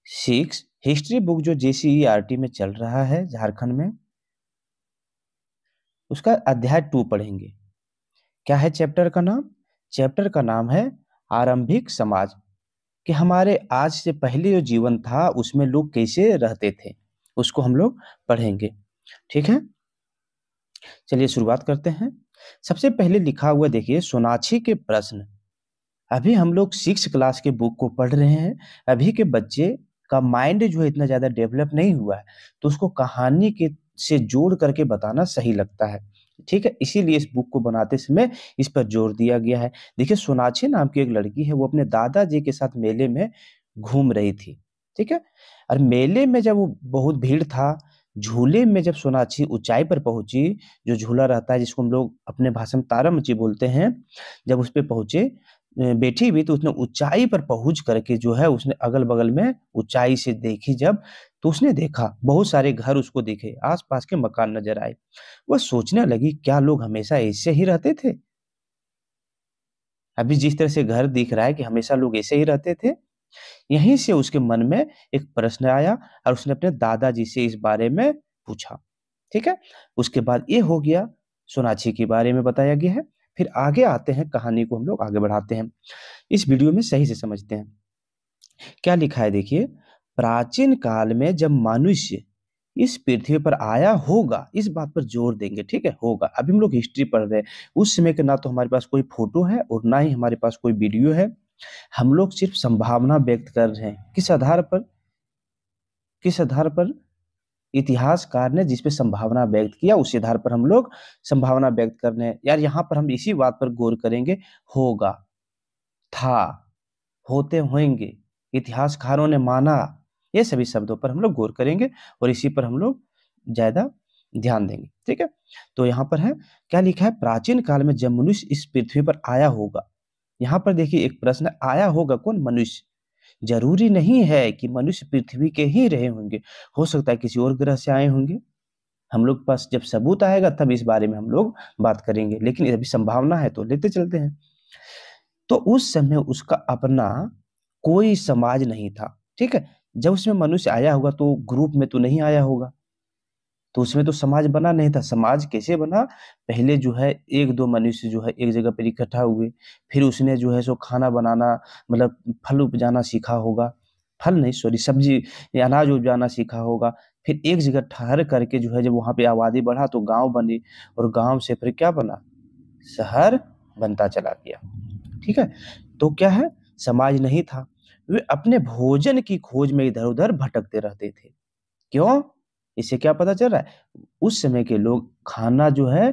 Six history book जो JCERT में चल रहा है झारखंड में, उसका अध्याय 2 पढ़ेंगे। क्या है चैप्टर का नाम? चैप्टर का नाम है आरंभिक समाज, कि हमारे आज से पहले जो जीवन था उसमें लोग कैसे रहते थे, उसको हम लोग पढ़ेंगे। ठीक है, चलिए शुरुआत करते हैं। सबसे पहले लिखा हुआ देखिए, सोनाक्षी के प्रश्न। अभी हम लोग 6 क्लास के बुक को पढ़ रहे हैं। अभी के बच्चे का माइंड जो है इतना ज्यादा डेवलप नहीं हुआ है, तो उसको कहानी के से जोड़ करके बताना सही लगता है। ठीक है, इसीलिए इस बुक को बनाते समय इस पर जोर दिया गया है। देखिए, सोनाक्षी नाम की एक लड़की है, वो अपने दादाजी के साथ मेले में घूम रही थी। ठीक है, और मेले में जब वो बहुत भीड़ था, झूले में जब सोनाक्षी ऊंचाई पर पहुंची, जो झूला रहता है जिसको हम लोग अपने भाषा में तारामची बोलते हैं, जब उस पे पहुंचे, बैठी हुई, तो उसने ऊंचाई पर पहुंच करके जो है उसने अगल बगल में ऊंचाई से देखी जब, तो उसने देखा बहुत सारे घर उसको दिखे, आसपास के मकान नजर आए। वह सोचने लगी, क्या लोग हमेशा ऐसे ही रहते थे? अभी जिस तरह से घर दिख रहा है, कि हमेशा लोग ऐसे ही रहते थे? यहीं से उसके मन में एक प्रश्न आया, और उसने अपने दादाजी से इस बारे में पूछा। ठीक है, उसके बाद ये हो गया, सोनाक्षी के बारे में बताया गया है। फिर आगे आते हैं, कहानी को हम लोग आगे बढ़ाते हैं, इस वीडियो में सही से समझते हैं। क्या लिखा है देखिए, प्राचीन काल में जब मनुष्य इस पृथ्वी पर आया होगा, इस बात पर जोर देंगे। ठीक है, होगा। अभी हम लोग हिस्ट्री पढ़ रहे हैं, उस समय के ना तो हमारे पास कोई फोटो है और ना ही हमारे पास कोई वीडियो है। हम लोग सिर्फ संभावना व्यक्त कर रहे हैं। किस आधार पर? किस आधार पर? इतिहासकार ने जिस पे संभावना व्यक्त किया, उस आधार पर हम लोग संभावना व्यक्त कर रहे हैं। यार, यहाँ पर हम इसी बात पर गौर करेंगे, होगा, था, होते होंगे, इतिहासकारों ने माना, ये सभी शब्दों पर हम लोग गौर करेंगे और इसी पर हम लोग ज्यादा ध्यान देंगे। ठीक है, तो यहाँ पर है, क्या लिखा है, प्राचीन काल में जब मनुष्य इस पृथ्वी पर आया होगा। यहाँ पर देखिए एक प्रश्न, आया होगा कौन? मनुष्य। जरूरी नहीं है कि मनुष्य पृथ्वी के ही रहे होंगे, हो सकता है किसी और ग्रह से आए होंगे। हम लोग पास जब सबूत आएगा तब इस बारे में हम लोग बात करेंगे, लेकिन अभी संभावना है तो लेते चलते हैं। तो उस समय उसका अपना कोई समाज नहीं था। ठीक है, जब उसमें मनुष्य आया होगा तो ग्रुप में तो नहीं आया होगा, तो उसमें तो समाज बना नहीं था। समाज कैसे बना? पहले जो है एक दो मनुष्य जो है एक जगह पर इकट्ठा हुए, फिर उसने जो है सो खाना बनाना, मतलब फल उपजाना सीखा होगा, फल नहीं सॉरी सब्जी या अनाज उपजाना सीखा होगा। फिर एक जगह ठहर करके जो है जब वहां पे आबादी बढ़ा तो गांव बने, और गांव से फिर क्या बना? शहर बनता चला गया। ठीक है, तो क्या है, समाज नहीं था। वे अपने भोजन की खोज में इधर उधर भटकते रहते थे। क्यों? इससे क्या पता चल रहा है, उस समय के लोग खाना जो है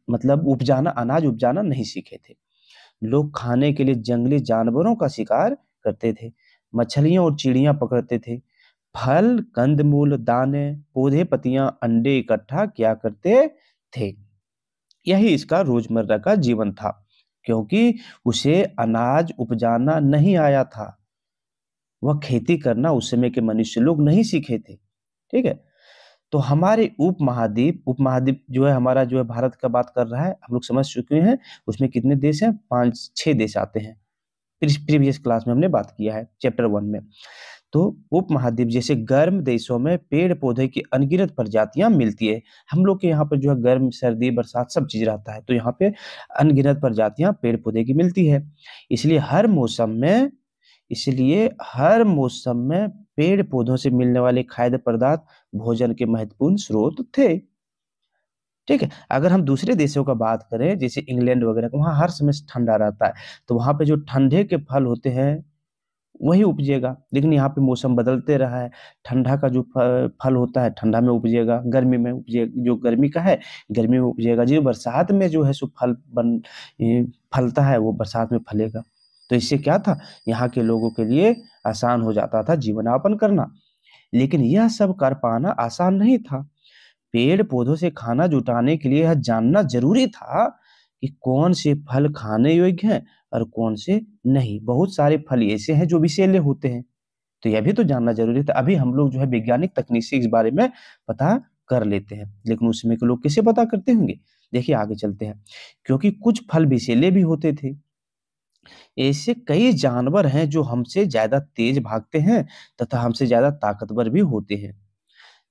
मतलब उपजाना, अनाज उपजाना नहीं सीखे थे। लोग खाने के लिए जंगली जानवरों का शिकार करते थे, मछलियां और चिड़ियां पकड़ते थे, फल कंदमूल दाने पौधे पत्तियां अंडे इकट्ठा किया करते थे। यही इसका रोजमर्रा का जीवन था, क्योंकि उसे अनाज उपजाना नहीं आया था। वह खेती करना उस समय के मनुष्य लोग नहीं सीखे थे। ठीक है, तो हमारे उपमहाद्वीप जो है हमारा, जो है भारत का बात कर रहा है, हम लोग समझ चुके हैं। उसमें कितने देश हैं? 5-6 देश आते हैं। प्रीवियस क्लास में हमने बात किया है चैप्टर 1 में। तो उपमहाद्वीप जैसे गर्म देशों में पेड़ पौधे की अनगिनत प्रजातियां मिलती है। हम लोग के यहाँ पर जो है गर्म सर्दी बरसात सब चीज रहता है, तो यहाँ पे अनगिनत प्रजातियां पेड़ पौधे की मिलती है। इसलिए हर मौसम में इसलिए हर मौसम में पेड़ पौधों से मिलने वाले खाद्य पदार्थ भोजन के महत्वपूर्ण स्रोत थे। ठीक है, अगर हम दूसरे देशों का बात करें जैसे इंग्लैंड वगैरह, वहां हर समय ठंडा रहता है, तो वहां पे जो ठंडे के फल होते हैं वही उपजेगा। लेकिन यहाँ पे मौसम बदलते रहा है, ठंडा का जो फल होता है ठंडा में उपजेगा, गर्मी में उपजेगा, जो गर्मी का है गर्मी में उपजेगा, जो बरसात में जो है सो फलता है वो बरसात में फलेगा। तो इससे क्या था, यहाँ के लोगों के लिए आसान हो जाता था जीवन यापन करना। लेकिन यह सब कर पाना आसान नहीं था। पेड़ पौधों से खाना जुटाने के लिए यह जानना जरूरी था कि कौन से फल खाने योग्य हैं और कौन से नहीं। बहुत सारे फल ऐसे हैं जो विषैले होते हैं, तो यह भी तो जानना जरूरी था। अभी हम लोग जो है वैज्ञानिक तकनीक से इस बारे में पता कर लेते हैं, लेकिन उस समय के लोग कैसे पता करते होंगे? देखिए आगे चलते हैं। क्योंकि कुछ फल विषैले भी होते थे, ऐसे कई जानवर हैं जो हमसे ज्यादा तेज भागते हैं तथा हमसे ज्यादा ताकतवर भी होते हैं।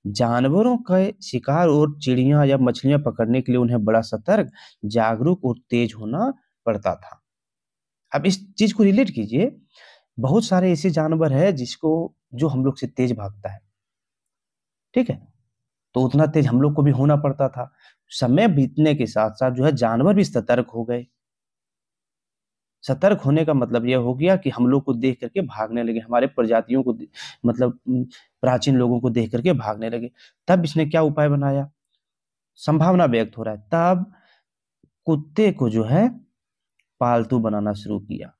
जानवरों का शिकार और चिड़िया या मछलियां पकड़ने के लिए उन्हें बड़ा सतर्क, जागरूक और तेज होना पड़ता था। अब इस चीज को रिलेट कीजिए, बहुत सारे ऐसे जानवर हैं जिसको जो हम लोग से तेज भागता है, ठीक है? तो उतना तेज हम लोग को भी होना पड़ता था। समय बीतने के साथ-साथ जो है जानवर भी सतर्क हो गए। सतर्क होने का मतलब ये हो गया कि हम लोग को देख करके भागने लगे, हमारे प्रजातियों को मतलब प्राचीन लोगों को देख करके भागने लगे। तब इसने क्या उपाय बनाया? संभावना व्यक्त हो रहा है, तब कुत्ते को जो है पालतू बनाना शुरू किया,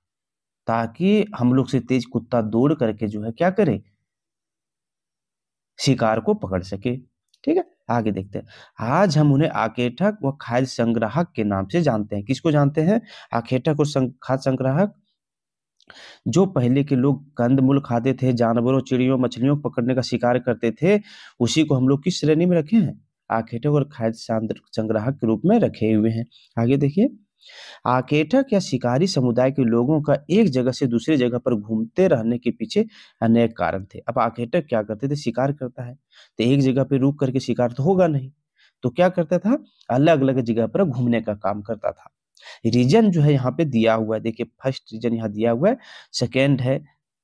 ताकि हम लोग से तेज कुत्ता दौड़ करके जो है क्या करे? शिकार को पकड़ सके। ठीक है? आगे देखते हैं। आज हम उन्हें आकेठक व खाद्य संग्राहक के नाम से जानते हैं। किसको जानते हैं? आकेठक और खाद्य संग्राहक। जो पहले के लोग कंद-मूल खाते थे, जानवरों, चिड़ियों, मछलियों को पकड़ने का शिकार करते थे, उसी को हम लोग किस श्रेणी में रखे हैं? आकेठक और खाद्य संग्राहक के रूप में रखे हुए हैं। आगे देखिए। आकेठक या शिकारी समुदाय के लोगों का एक जगह से दूसरी जगह पर घूमते रहने के पीछे अनेक कारण थे। अब आकेठक क्या करते थे? शिकार करता है, तो एक जगह पे रुक करके शिकार तो होगा नहीं, तो क्या करता था? अलग-अलग जगह पर घूमने का काम करता था। रीजन जो है यहाँ पे दिया हुआ है, देखिए फर्स्ट रीजन यहाँ दिया हुआ है, सेकंड है,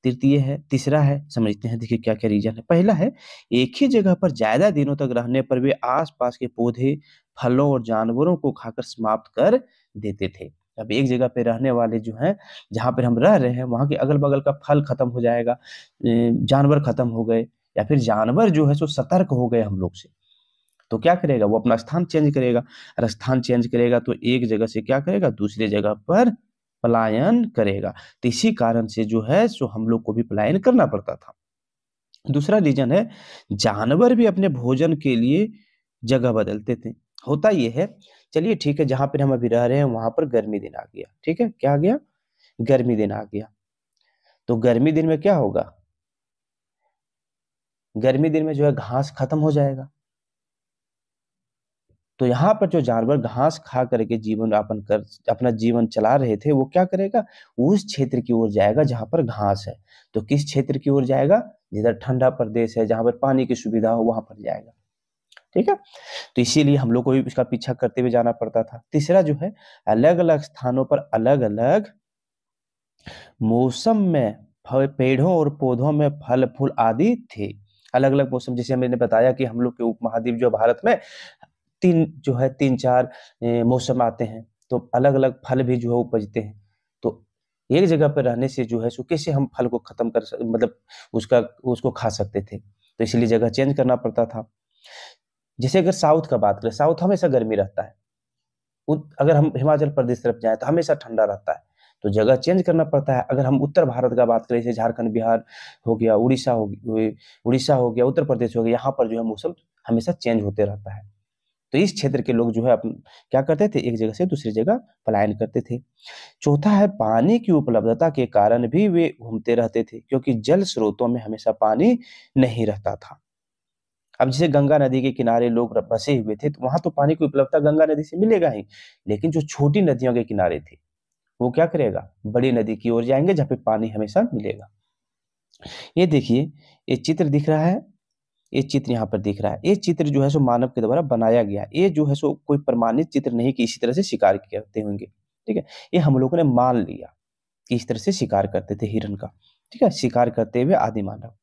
तृतीय है, तीसरा है, समझते हैं देखिए क्या-क्या रीजन है। पहला है, एक ही जगह पर ज़्यादा दिनों तक रहने पर वे आस-पास के पौधे, फलों और जानवरों को खाकर समाप्त कर देते थे। अब एक जगह पे रहने वाले जो हैं, जहाँ पर हम रह रहे हैं, वहाँ के अगल-बगल का फल खत्म हो जाएगा, जानवर खत्म हो गए या फिर जानवर जो है सो सतर्क हो गए हम लोग से। तो क्या करेगा? वो अपना स्थान चेंज करेगा, और स्थान चेंज करेगा तो एक जगह से क्या करेगा? दूसरी जगह पर पलायन करेगा। तो इसी कारण से जो है सो हम लोग को भी पलायन करना पड़ता था। दूसरा रीज़न है, जानवर भी अपने भोजन के लिए जगह बदलते थे। होता ये है, चलिए ठीक है, जहाँ पर हम अभी रह रहे हैं वहाँ पर गर्मी दिन आ गया, ठीक है? क्या आ गया? गर्मी दिन आ गया। तो गर्मी दिन में क्या होगा? गर्मी दिन में जो है घास खत्म हो जाएगा। तो यहाँ पर जो जानवर घास खा करके जीवन यापन कर अपना जीवन चला रहे थे, वो क्या करेगा? उस क्षेत्र की ओर जाएगा जहाँ पर घास है। तो किस क्षेत्र की ओर जाएगा? जिधर ठंडा प्रदेश है, जहाँ पर पानी की सुविधा हो, वहाँ पर जाएगा। ठीक है? तो इसीलिए हम लोग को भी इसका पीछा करते हुए जाना पड़ता था। तीसरा जो है, अलग-अलग स्थानों पर अलग-अलग मौसम में पेड़ों और पौधों में फल-फूल आदि थे। अलग-अलग मौसम, जैसे मैंने बताया कि हम लोग के उपमहाद्वीप जो भारत में 3 जो है 3-4 मौसम आते हैं, तो अलग-अलग फल भी जो है उपजते हैं। तो एक जगह पे रहने से जो है सो कैसे हम फल को खत्म कर स मतलब उसका उसको खा सकते थे, तो इसीलिए जगह चेंज करना पड़ता था। जैसे अगर साउथ का बात करें, साउथ हमेशा गर्मी रहता है। अगर हम हिमाचल प्रदेश तरफ जाएँ तो हमेशा ठंडा रहता है, तो जगह चेंज करना पड़ता है। अगर हम उत्तर भारत का बात करें, जैसे झारखंड, बिहार हो गया, उड़ीसा हो गया, उत्तर प्रदेश हो गया, यहाँ पर जो है मौसम हमेशा चेंज होते रहता है। तो इस क्षेत्र के लोग जो है क्या करते थे? एक जगह से दूसरी जगह पलायन करते थे। चौथा है, पानी की उपलब्धता के कारण भी वे घूमते रहते थे, क्योंकि जल स्रोतों में हमेशा पानी नहीं रहता था। अब जैसे गंगा नदी के किनारे लोग बसे हुए थे, तो वहां तो पानी की उपलब्धता गंगा नदी से मिलेगा ही, लेकिन जो छोटी नदियों के किनारे थे, वो क्या करेगा? बड़ी नदी की ओर जाएंगे जहाँ पे पानी हमेशा मिलेगा। ये देखिए, ये चित्र दिख रहा है, ये चित्र यहाँ पर दिख रहा है। ये चित्र जो है सो मानव के द्वारा बनाया गया है। ये जो है सो कोई प्रमाणित चित्र नहीं कि इसी तरह से शिकार करते होंगे, ठीक है? ये हम लोगों ने मान लिया कि इस तरह से शिकार करते थे हिरन का, ठीक है? शिकार करते हुए आदि मानव।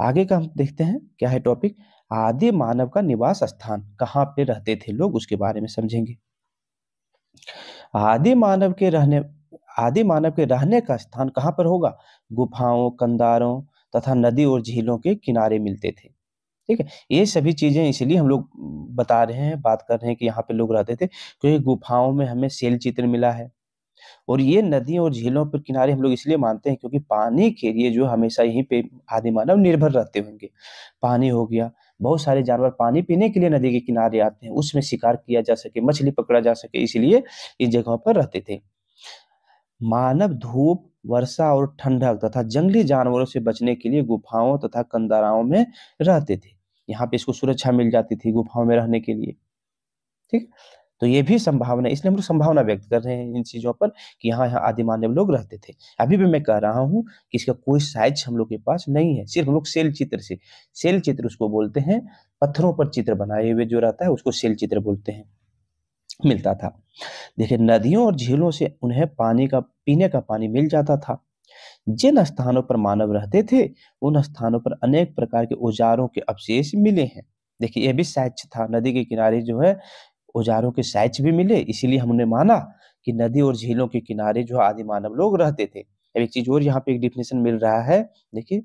आगे का हम देखते हैं, क्या है टॉपिक? आदि मानव का निवास स्थान, कहाँ पे रहते थे लोग, उसके बारे में समझेंगे। आदि मानव के रहने आदि मानव के रहने का स्थान कहाँ पर होगा? गुफाओं, कंदारों तथा नदी और झीलों के किनारे मिलते थे। ठीक है? ये सभी चीज़ें इसलिए हम लोग बता रहे हैं, बात कर रहे हैं कि यहाँ पे लोग रहते थे, क्योंकि गुफाओं में हमें शैल चित्र मिला है, और ये नदियों और झीलों पर किनारे हम लोग इसलिए मानते हैं क्योंकि पानी के लिए जो हमेशा यहीं पे आदि मानव निर्भर रहते होंगे। पानी हो गया, बहुत सारे जानवर पानी पीने के लिए नदी के किनारे आते हैं, उसमें शिकार किया जा सके, मछली पकड़ा जा सके, इसलिए इस जगहों पर रहते थे। मानव धूप, वर्षा और ठंडक तथा जंगली जानवरों से बचने के लिए गुफाओं तथा कंदराओं में रहते थे। यहाँ पे इसको सुरक्षा मिल जाती थी गुफाओं में रहने के लिए, ठीक है? तो ये भी संभावना, इसलिए हम लोग संभावना व्यक्त कर रहे हैं इन चीजों पर कि यहाँ यहाँ आदि मानव लोग रहते थे। अभी भी मैं कह रहा हूँ कि इसका कोई साइज हम लोग के पास नहीं है, सिर्फ हम लोग सेल चित्र से, सेल चित्र उसको बोलते हैं, पत्थरों पर चित्र बनाए हुए जो रहता है उसको सेल चित्र बोलते हैं, मिलता था। देखिए नदियों और झीलों से उन्हें पानी का, पीने का पानी मिल जाता था। जिन स्थानों पर मानव रहते थे उन स्थानों पर अनेक प्रकार के औजारों के अवशेष मिले हैं। देखिए ये भी साक्ष्य था, नदी के किनारे जो है औजारों के साक्ष्य भी मिले, इसीलिए हमने माना कि नदी और झीलों के किनारे जो आदि मानव लोग रहते थे। अब एक चीज और यहाँ पे एक डिफिनेशन मिल रहा है, देखिए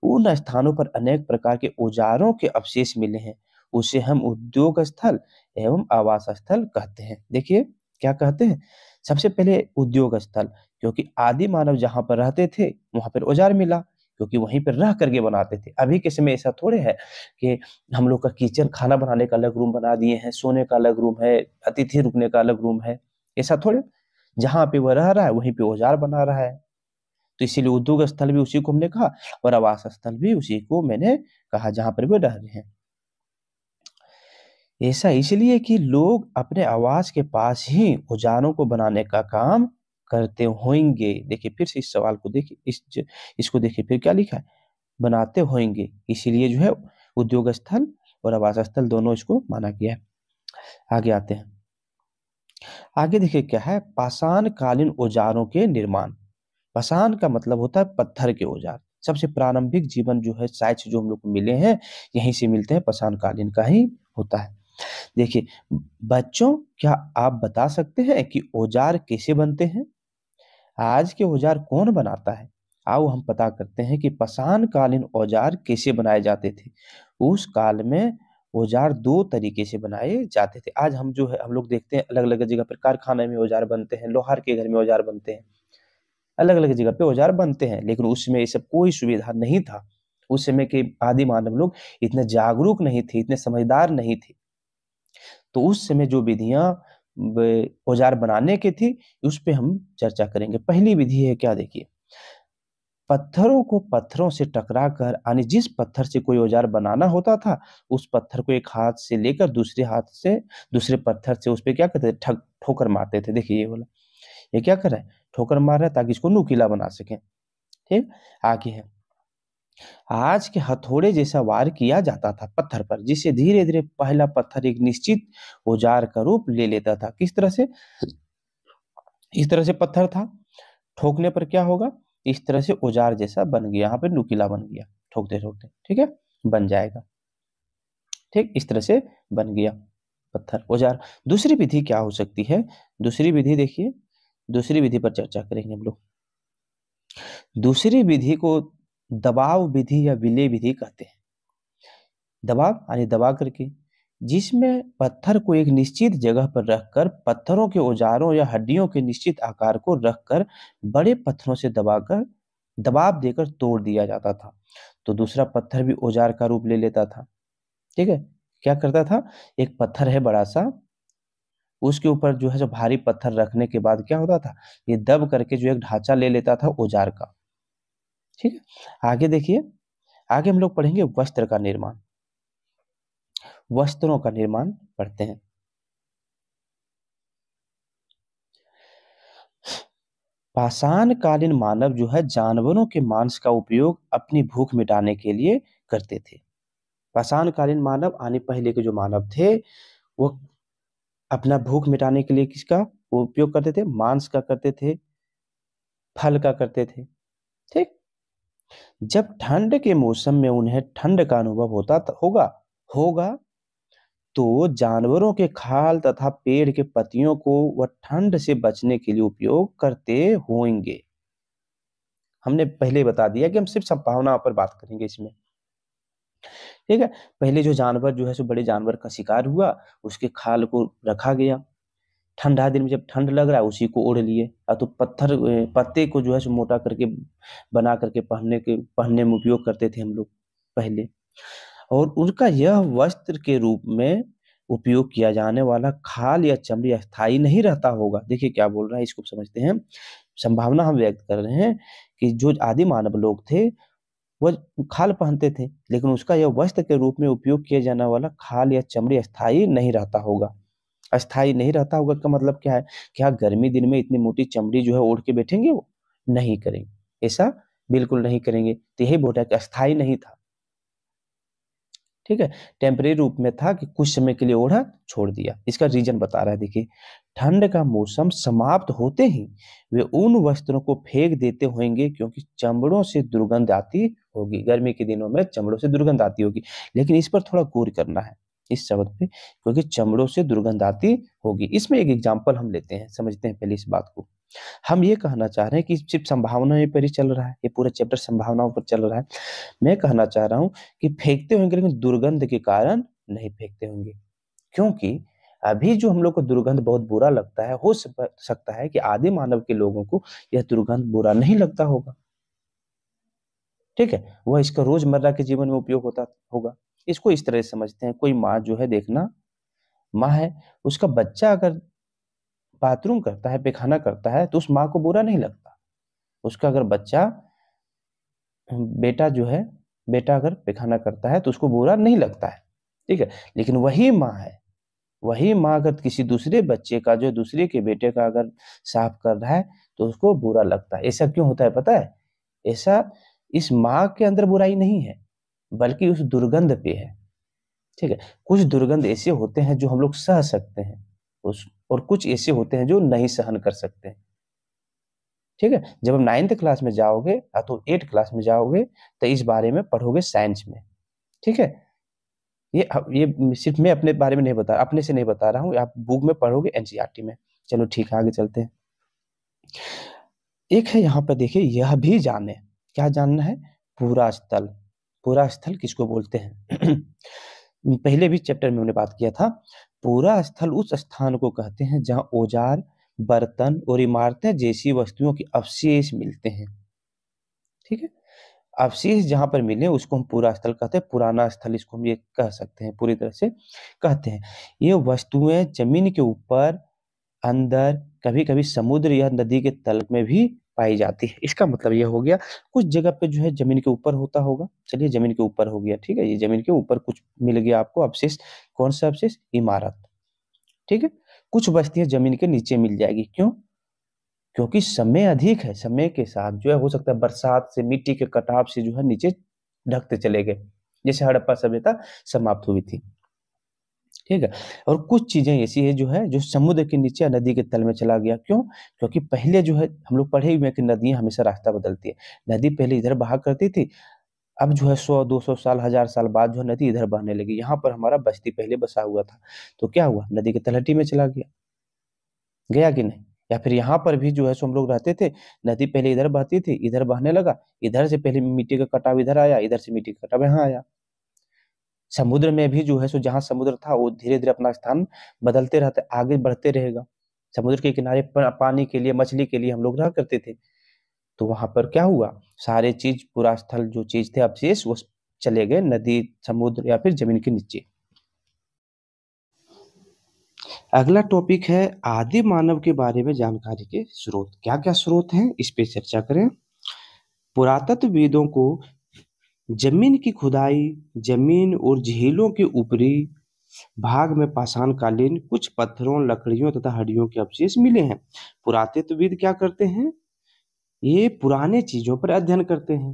उन स्थानों पर अनेक प्रकार के औजारों के अवशेष मिले हैं, उसे हम उद्योग स्थल एवं आवास स्थल कहते हैं। देखिए क्या कहते हैं, सबसे पहले उद्योग स्थल, क्योंकि आदि मानव जहां पर रहते थे वहां पर औजार मिला, क्योंकि वहीं पर रह करके बनाते थे। अभी के समय ऐसा थोड़े है कि हम लोग का किचन, खाना बनाने का अलग रूम बना दिए हैं, सोने का अलग रूम है, अतिथि रुकने का अलग रूम है, ऐसा थोड़े। जहां पे वह रह रहा है वहीं पे औजार बना रहा है। तो इसीलिए उद्योग स्थल भी उसी को हमने कहा और आवास स्थल भी उसी को मैंने कहा जहां पर वे रह रहे हैं। ऐसा इसलिए कि लोग अपने आवास के पास ही औजारों को बनाने का काम करते होंगे। देखिए फिर से इस सवाल को देखिए, इसको देखिए फिर क्या लिखा है, बनाते होंगे, इसीलिए जो है उद्योग स्थल और आवास स्थल दोनों इसको माना गया है। आगे आते हैं, आगे देखिए क्या है, पाषाण कालीन औजारों के निर्माण। पाषाण का मतलब होता है पत्थर के औजार। सबसे प्रारंभिक जीवन जो है साक्ष्य जो हम लोग को मिले हैं यहीं से मिलते हैं, पाषाण कालीन का ही होता है। देखिए बच्चों, क्या आप बता सकते हैं कि औजार कैसे बनते हैं? आज के औजार कौन बनाता है? आओ हम पता करते हैं कि पाषाण कालीन औजार कैसे बनाए जाते थे। उस काल में औजार दो तरीके से बनाए जाते थे। आज हम जो है हम लोग देखते हैं अलग अलग जगह पर कारखाने में औजार बनते हैं, लोहार के घर में औजार बनते हैं, अलग अलग जगह पे औजार बनते हैं, लेकिन उस समय ये सब कोई सुविधा नहीं था। उस समय के आदि मानव लोग इतने जागरूक नहीं थे, इतने समझदार नहीं थे। तो उस समय जो विधियां औजार बनाने की थी उस पे हम चर्चा करेंगे। पहली विधि है क्या, देखिए पत्थरों को पत्थरों से टकरा कर, यानी जिस पत्थर से कोई औजार बनाना होता था उस पत्थर को एक हाथ से लेकर दूसरे हाथ से दूसरे पत्थर से उस पे क्या करते थे, ठोकर मारते थे। देखिए ये बोला, ये क्या कर रहा है, ठोकर मार रहा है ताकि इसको नुकीला बना सके। ठीक, आगे है, आज के हथौड़े जैसा वार किया जाता था पत्थर पर, जिससे धीरे धीरे पहला पत्थर एक निश्चित औजार का रूप ले लेता था। किस तरह से, इस तरह से पत्थर था, ठोकने पर क्या होगा, इस तरह से औजार जैसा बन गया, यहाँ पे नुकीला बन गया ठोकते ठोकते, ठीक है, बन जाएगा। ठीक, इस तरह से बन गया पत्थर औजार। दूसरी विधि क्या हो सकती है, दूसरी विधि देखिए, दूसरी विधि पर चर्चा करेंगे हम लोग। दूसरी विधि को दबाव विधि या विलेय विधि कहते हैं। दबाव यानी दबा करके, जिसमें पत्थर को एक निश्चित जगह पर रखकर पत्थरों के औजारों या हड्डियों के निश्चित आकार को रखकर बड़े पत्थरों से दबाकर, दबाव देकर तोड़ दिया जाता था। तो दूसरा पत्थर भी औजार का रूप ले लेता था। ठीक है, क्या करता था, एक पत्थर है बड़ा सा, उसके ऊपर जो है जो भारी पत्थर रखने के बाद क्या होता था, ये दब करके जो एक ढांचा ले लेता था औजार का। ठीक है, आगे देखिए, आगे हम लोग पढ़ेंगे वस्त्र का निर्माण, वस्त्रों का निर्माण पढ़ते हैं। पाषाण कालीन मानव जो है जानवरों के मांस का उपयोग अपनी भूख मिटाने के लिए करते थे। पाषाण कालीन मानव, आने पहले के जो मानव थे वो अपना भूख मिटाने के लिए किसका वो उपयोग करते थे, मांस का करते थे, फल का करते थे। ठीक, जब ठंड के मौसम में उन्हें ठंड का अनुभव होता होगा होगा तो जानवरों के खाल तथा पेड़ के पत्तियों को वह ठंड से बचने के लिए उपयोग करते होंगे। हमने पहले बता दिया कि हम सिर्फ संभावना पर बात करेंगे इसमें। ठीक है, पहले जो जानवर जो है सो बड़े जानवर का शिकार हुआ, उसके खाल को रखा गया, ठंडा दिन में जब ठंड लग रहा है उसी को ओढ़ लिए, तो पत्थर पत्ते को जो है सो मोटा करके बना करके पहनने में उपयोग करते थे हम लोग पहले। और उनका यह वस्त्र के रूप में उपयोग किया जाने वाला खाल या चमड़ी अस्थाई नहीं रहता होगा। देखिए क्या बोल रहा है, इसको समझते हैं। संभावना हम व्यक्त कर रहे हैं कि जो आदि मानव लोग थे वह खाल पहनते थे, लेकिन उसका यह वस्त्र के रूप में उपयोग किया जाने वाला खाल या चमड़ी अस्थाई नहीं रहता होगा। अस्थाई नहीं रहता होगा का मतलब क्या है? क्या गर्मी दिन में इतनी मोटी चमड़ी जो है ओढ़ के बैठेंगे? वो नहीं करेंगे, ऐसा बिल्कुल नहीं करेंगे। तो यही बोल रहा है कि अस्थाई नहीं था, ठीक है, टेम्परेरी रूप में था कि कुछ समय के लिए ओढ़ा छोड़ दिया। इसका रीजन बता रहा है, देखिए, ठंड का मौसम समाप्त होते ही वे उन वस्त्रों को फेंक देते होंगे क्योंकि चमड़ों से दुर्गंध आती होगी। गर्मी के दिनों में चमड़ों से दुर्गंध आती होगी, लेकिन इस पर थोड़ा गौर करना है इस शब्द पे, क्योंकि चमड़ों से दुर्गंध आती होगी। इसमें एक एग्जाम्पल हम लेते हैं, समझते हैं पहले इस बात को। हम ये कहना चाह रहे हैं कि सिर्फ संभावनाएं पर ही चल रहा है, ये पूरा चैप्टर संभावनाओं पर चल रहा है। मैं कहना चाह रहा हूँ कि फेंकते होंगे, लेकिन दुर्गंध के कारण नहीं फेंकते होंगे, क्योंकि अभी जो हम लोग को दुर्गंध बहुत बुरा लगता है, हो सकता है कि आदि मानव के लोगों को यह दुर्गंध बुरा नहीं लगता होगा, ठीक है, वह इसका रोजमर्रा के जीवन में उपयोग होता होगा। इसको इस तरह से समझते हैं, कोई माँ जो है, देखना, माँ है, उसका बच्चा अगर बाथरूम करता है, पैखाना करता है, तो उस माँ को बुरा नहीं लगता। उसका अगर बच्चा, बेटा जो है, बेटा अगर पैखाना करता है तो उसको बुरा नहीं लगता है, ठीक है। लेकिन वही माँ है, वही माँ अगर किसी दूसरे बच्चे का, जो दूसरे के बेटे का अगर साफ कर रहा है तो उसको बुरा लगता है। ऐसा क्यों होता है पता है? ऐसा इस माँ के अंदर बुराई नहीं है, बल्कि उस दुर्गंध पे है, ठीक है। कुछ दुर्गंध ऐसे होते हैं जो हम लोग सह सकते हैं उस, और कुछ ऐसे होते हैं जो नहीं सहन कर सकते हैं, ठीक है। जब हम 9th क्लास में जाओगे या तो 8th क्लास में जाओगे तो इस बारे में पढ़ोगे साइंस में, ठीक है। ये सिर्फ मैं अपने बारे में नहीं बता, अपने से नहीं बता रहा हूँ, आप बुक में पढ़ोगे, एनसीईआरटी में। चलो ठीक है, आगे चलते हैं। एक है यहाँ पर, देखिए, यह भी जाने, क्या जानना है? पूरा स्थल। पूरा स्थल किसको बोलते हैं? पहले भी चैप्टर में हमने बात किया था। पूरा स्थल उस स्थान को कहते हैं जहाँ औजार, बर्तन और इमारतें जैसी वस्तुओं के अवशेष मिलते हैं, ठीक है। अवशेष जहां पर मिले उसको हम पूरा स्थल कहते हैं, पुराना स्थल इसको हम ये कह सकते हैं, पूरी तरह से कहते हैं। ये वस्तुएं जमीन के ऊपर, अंदर, कभी कभी समुद्र या नदी के तल में भी पाई जाती है। इसका मतलब ये हो गया, कुछ जगह पे जो है जमीन के ऊपर होता होगा, चलिए जमीन के ऊपर हो गया, ठीक है, ये जमीन के ऊपर कुछ मिल गया आपको अवशेष। कौन सा अवशेष? इमारत, ठीक है। कुछ बस्तियां जमीन के नीचे मिल जाएगी, क्यों? क्योंकि समय अधिक है, समय के साथ जो है हो सकता है बरसात से, मिट्टी के कटाव से जो है नीचे ढकते चले गए, जैसे हड़प्पा सभ्यता समाप्त हुई थी, ठीक है। और कुछ चीजें ऐसी है जो है जो समुद्र के नीचे या नदी के तल में चला गया, क्यों? क्योंकि पहले जो है हम लोग पढ़े हुए हैं कि नदियां हमेशा रास्ता बदलती है। नदी पहले इधर बहा करती थी, अब जो है 100-200 साल, 1000 साल बाद जो है नदी इधर बहने लगी। यहाँ पर हमारा बस्ती पहले बसा हुआ था, तो क्या हुआ? नदी के तलहटी में चला गया, गया कि नहीं? या फिर यहाँ पर भी जो है सो हम लोग रहते थे, नदी पहले इधर बहती थी, इधर बहने लगा, इधर से पहले मिट्टी का कटाव इधर आया, इधर से मिट्टी का कटाव यहाँ आया। समुद्र में भी जो है सो जहाँ समुद्र था वो धीरे धीरे अपना स्थान बदलते रहते, आगे बढ़ते रहेगा। समुद्र के किनारे पानी के लिए, मछली के लिए हम लोग रहा करते थे, तो वहां पर क्या हुआ? सारे चीज, पूरा स्थल जो चीज थे अवशेष, वो चले गए नदी, समुद्र या फिर जमीन के नीचे। अगला टॉपिक है आदि मानव के बारे में जानकारी के स्रोत। क्या क्या स्रोत हैं, इस पे चर्चा करें। पुरातत्वविदों को जमीन की खुदाई, जमीन और झीलों के ऊपरी भाग में पाषाणकालीन कुछ पत्थरों, लकड़ियों तथा हड्डियों के अवशेष मिले हैं। पुरातत्वविद क्या करते हैं? ये पुराने चीजों पर अध्ययन करते हैं।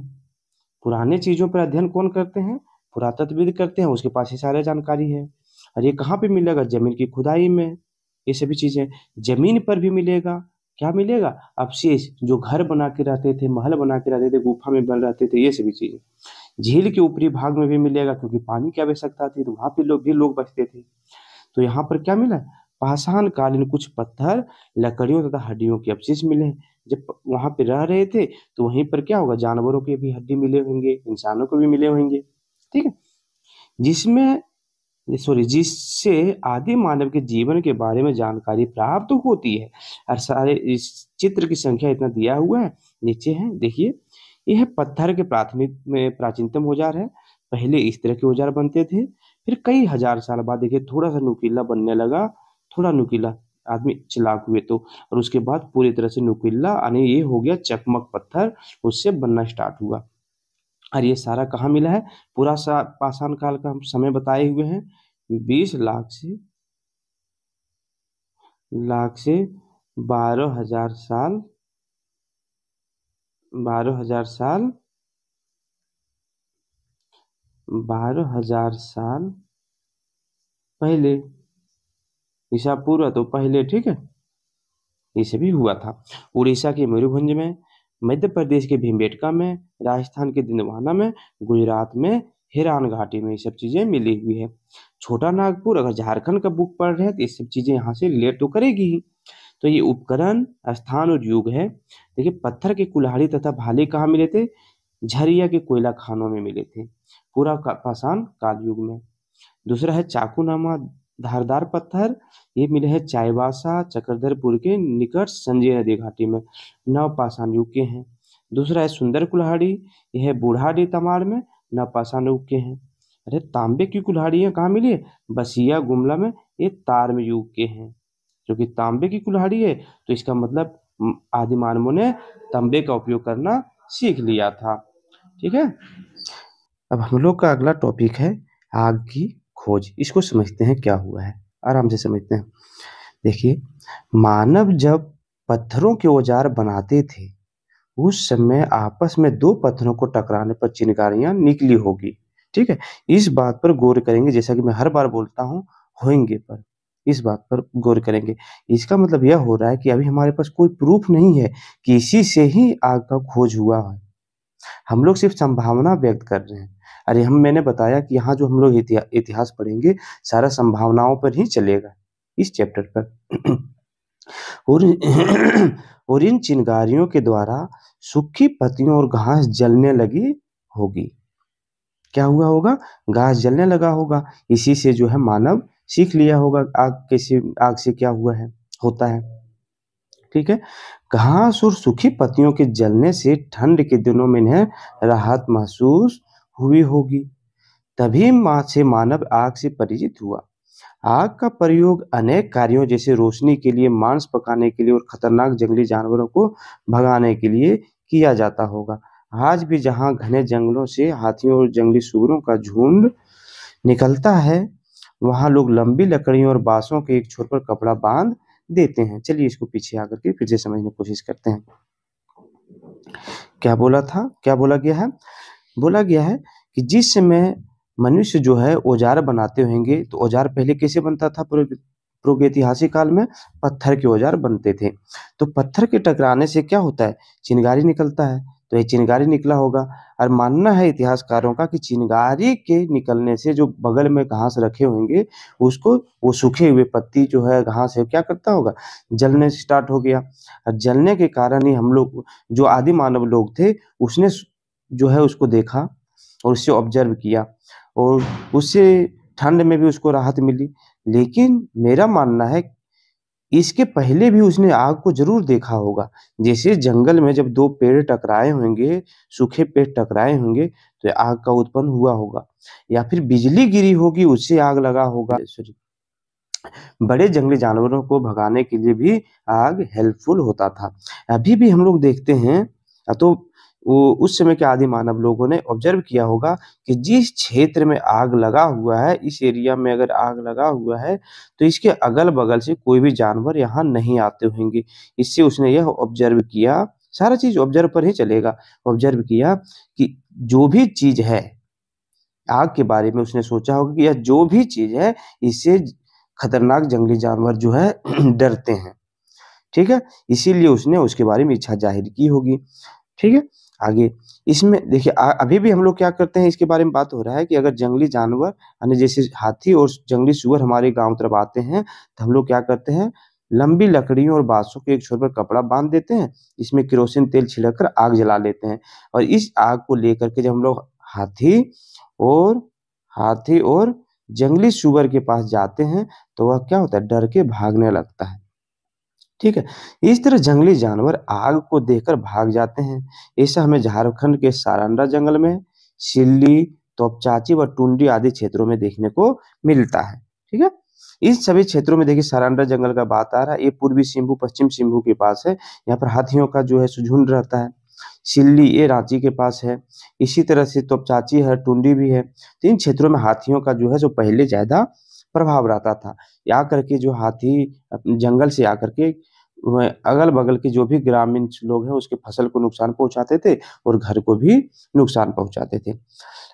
पुराने चीजों पर अध्ययन कौन करते हैं? पुरातत्वविद करते हैं, उसके पास ही सारी जानकारी है। और ये कहाँ पे मिलेगा? जमीन की खुदाई में। ये सभी चीजें जमीन पर भी मिलेगा। क्या मिलेगा? अवशेष, जो घर बना के रहते थे, महल बना के रहते थे, गुफा में बन रहते थे, ये सभी चीजें। झील के ऊपरी भाग में भी मिलेगा, क्योंकि पानी की आवश्यकता थी, तो वहां पे लोग बसते थे। तो यहाँ पर क्या मिला? पाषाण कालीन कुछ पत्थर, लकड़ियों तथा हड्डियों के अवशेष मिले हैं। जब वहां पे रह रहे थे तो वहीं पर क्या होगा? जानवरों के भी हड्डी मिले होंगे, इंसानों को भी मिले होंगे, ठीक है। जिसमें जिससे आदि मानव के जीवन के बारे में जानकारी प्राप्त होती है। और सारे इस चित्र की संख्या इतना दिया हुआ है, नीचे है, देखिए। यह पत्थर के प्राथमिक में प्राचीनतम औजार है। पहले इस तरह के औजार बनते थे, फिर कई हजार साल बाद देखिए थोड़ा सा नुकीला बनने लगा, थोड़ा नुकीला, आदमी चालाक हुए तो, और उसके बाद पूरी तरह से नुकीला, यानी ये हो गया चकमक पत्थर, उससे बनना स्टार्ट हुआ। और ये सारा कहाँ मिला है? पूरा पाषाण काल का हम समय बताए हुए हैं, 20 लाख से लाख से 12,000 साल, 12,000 साल, 12,000 साल पहले, ईसा पूर्व तो पहले, ठीक है, इसे भी हुआ था। उड़ीसा के मयूरभंज में, मध्य प्रदेश के भीमबेटका में, राजस्थान के दिंदवाना में, गुजरात में हिरान घाटी में ये सब चीजें मिली हुई है। छोटा नागपुर, अगर झारखंड का बुक पढ़ रहे हैं तो ये सब चीजें यहाँ से रिलेट तो करेगी ही। तो ये उपकरण, स्थान और युग है। देखिए, पत्थर के कुल्हाड़ी तथा भाले कहाँ मिले थे? झरिया के कोयला खानों में मिले थे, पूरा पाषाण काल युग में। दूसरा है चाकूनामा धारदार पत्थर, ये मिले हैं चाईबासा चक्रधरपुर के निकट संजय नदी घाटी में, नवपाषाण युग के हैं। दूसरा है सुंदर कुल्हाड़ी, यह है बूढ़ाडी तमाड़ में, नवपाषाण युग के हैं। अरे तांबे की कुल्हाड़ियां कहाँ मिली है? बसिया गुमला में, ये ताम्र युग के हैं। जो कि तांबे की कुल्हाड़ी है तो इसका मतलब आदि मानवों ने तांबे का उपयोग करना सीख लिया था। ठीक है, अब हम लोग का अगला टॉपिक है आग की खोज। इसको समझते हैं क्या हुआ है, आराम से समझते हैं। देखिए, मानव जब पत्थरों के औजार बनाते थे उस समय आपस में दो पत्थरों को टकराने पर चिंगारियां निकली होगी। ठीक है, इस बात पर गौर करेंगे, जैसा कि मैं हर बार बोलता हूँ, होंगे पर इस बात पर गौर करेंगे। इसका मतलब यह हो रहा है कि अभी हमारे पास कोई प्रूफ नहीं है कि इसी से ही आग का खोज हुआ है, हम लोग सिर्फ संभावना व्यक्त कर रहे हैं। अरे मैंने बताया कि यहाँ जो हम लोग इतिहास पढ़ेंगे सारा संभावनाओं पर ही चलेगा इस चैप्टर पर। और और इन चिंगारियों के द्वारा सूखी पत्तियों और घास जलने लगी होगी। क्या हुआ होगा? घास जलने लगा होगा। इसी से जो है मानव सीख लिया होगा आग से क्या हुआ है, होता है। ठीक है, घास और सूखी पत्तियों के जलने से ठंड के दिनों में इन्हें राहत महसूस हुई होगी, तभी से मानव आग से परिचित हुआ। आग का प्रयोग अनेक कार्यों जैसे रोशनी के लिए, मांस पकाने के लिए और खतरनाक जंगली जानवरों को भगाने के लिए किया जाता होगा। आज भी जहां घने जंगलों से हाथियों और जंगली सूअरों का झुंड निकलता है वहां लोग लंबी लकड़ियों और बांसों के एक छोर पर कपड़ा बांध देते हैं। चलिए इसको पीछे आकर के फिर से समझने की कोशिश करते हैं। क्या बोला था, क्या बोला गया है? बोला गया है कि जिस समय मनुष्य जो है औजार बनाते होंगे तो औजार पहले कैसे बनता था? प्रागैतिहासिक काल में पत्थर के औजार बनते थे। तो पत्थर के टकराने से क्या होता है? चिंगारी निकलता है। तो ये चिंगारी निकला होगा और मानना है इतिहासकारों का कि चिंगारी के निकलने से जो बगल में घास रखे होंगे उसको, वो सूखे हुए पत्ती जो है घास है क्या करता होगा? जलने स्टार्ट हो गया। और जलने के कारण ही हम लोग जो आदि मानव लोग थे उसने जो है उसको देखा और उससे ऑब्जर्व किया और उससे ठंड में भी उसको राहत मिली। लेकिन मेरा मानना है इसके पहले भी उसने आग को जरूर देखा होगा। जैसे जंगल में जब दो पेड़ टकराए होंगे, सूखे पेड़ टकराए होंगे तो आग का उत्पन्न हुआ होगा, या फिर बिजली गिरी होगी उससे आग लगा होगा। बड़े जंगली जानवरों को भगाने के लिए भी आग हेल्पफुल होता था। अभी भी हम लोग देखते हैं तो वो उस समय के आदि मानव लोगों ने ऑब्जर्व किया होगा कि जिस क्षेत्र में आग लगा हुआ है, इस एरिया में अगर आग लगा हुआ है तो इसके अगल बगल से कोई भी जानवर यहाँ नहीं आते होंगे। इससे उसने यह ऑब्जर्व किया, सारा चीज ऑब्जर्व पर ही चलेगा, ऑब्जर्व किया कि जो भी चीज है आग के बारे में उसने सोचा होगा कि यह जो भी चीज है इससे खतरनाक जंगली जानवर जो है डरते हैं। ठीक है, इसीलिए उसने उसके बारे में इच्छा जाहिर की होगी। ठीक है, आगे इसमें देखिए अभी भी हम लोग क्या करते हैं, इसके बारे में बात हो रहा है कि अगर जंगली जानवर यानी जैसे हाथी और जंगली सुअर हमारे गांव तरफ आते हैं तो हम लोग क्या करते हैं, लंबी लकड़ियों और बांसों के एक छोर पर कपड़ा बांध देते हैं, इसमें केरोसिन तेल छिड़ककर आग जला लेते हैं और इस आग को लेकर के जब हम लोग और हाथी और जंगली सुअर के पास जाते हैं तो वह क्या होता है, डर के भागने लगता है। ठीक है, इस तरह जंगली जानवर आग को देखकर भाग जाते हैं। ऐसा हमें झारखंड के सारंडा जंगल में, सिल्ली, तोपचाची व टुंडी आदि क्षेत्रों में देखने को मिलता है। ठीक है, इन सभी क्षेत्रों में देखिए सारंडा जंगल का बात आ रहा है, ये पूर्वी सिंहभू पश्चिम सिंहभू के पास है। यहाँ पर हाथियों का जो है झुंड रहता है। सिल्ली ये रांची के पास है, इसी तरह से तोपचाची है, टुंडी भी है। तो इन क्षेत्रों में हाथियों का जो है पहले ज्यादा प्रभाव रहता था। या करके जो हाथी जंगल से आकर के अगल बगल के जो भी ग्रामीण लोग हैं उसके फसल को नुकसान पहुंचाते थे और घर को भी नुकसान पहुंचाते थे।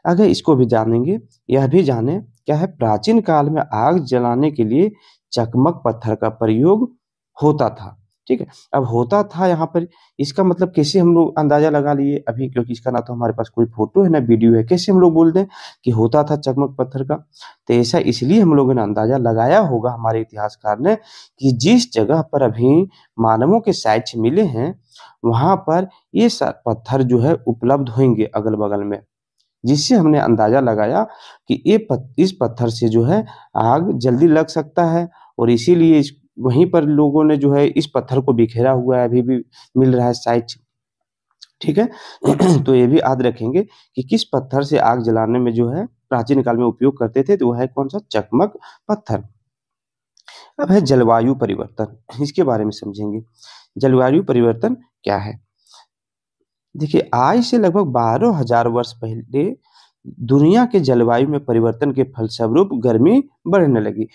आगे इसको भी जानेंगे, यह भी जाने क्या है, प्राचीन काल में आग जलाने के लिए चकमक पत्थर का प्रयोग होता था। ठीक है, अब होता था यहाँ पर, इसका मतलब कैसे हम लोग अंदाजा लगा लिए अभी, क्योंकि इसका ना तो हमारे पास कोई फोटो है ना वीडियो है, कैसे हम लोग बोल दें कि होता था चकमक पत्थर का। तो ऐसा इसलिए हम लोगों ने अंदाजा लगाया होगा हमारे इतिहासकार ने कि जिस जगह पर अभी मानवों के साक्ष्य मिले हैं वहां पर ये पत्थर जो है उपलब्ध होंगे अगल बगल में, जिससे हमने अंदाजा लगाया कि इस पत्थर से जो है आग जल्दी लग सकता है। और इसीलिए वहीं पर लोगों ने जो है इस पत्थर को बिखेरा हुआ है, अभी भी मिल रहा है साइज। ठीक है तो ये भी याद रखेंगे कि किस पत्थर से आग जलाने में जो है प्राचीन काल में उपयोग करते थे, तो वह है कौन सा, चकमक पत्थर। अब है जलवायु परिवर्तन, इसके बारे में समझेंगे। जलवायु परिवर्तन क्या है? देखिए, आज से लगभग 12,000 वर्ष पहले दुनिया के जलवायु में परिवर्तन के फलस्वरूप गर्मी बढ़ने लगी।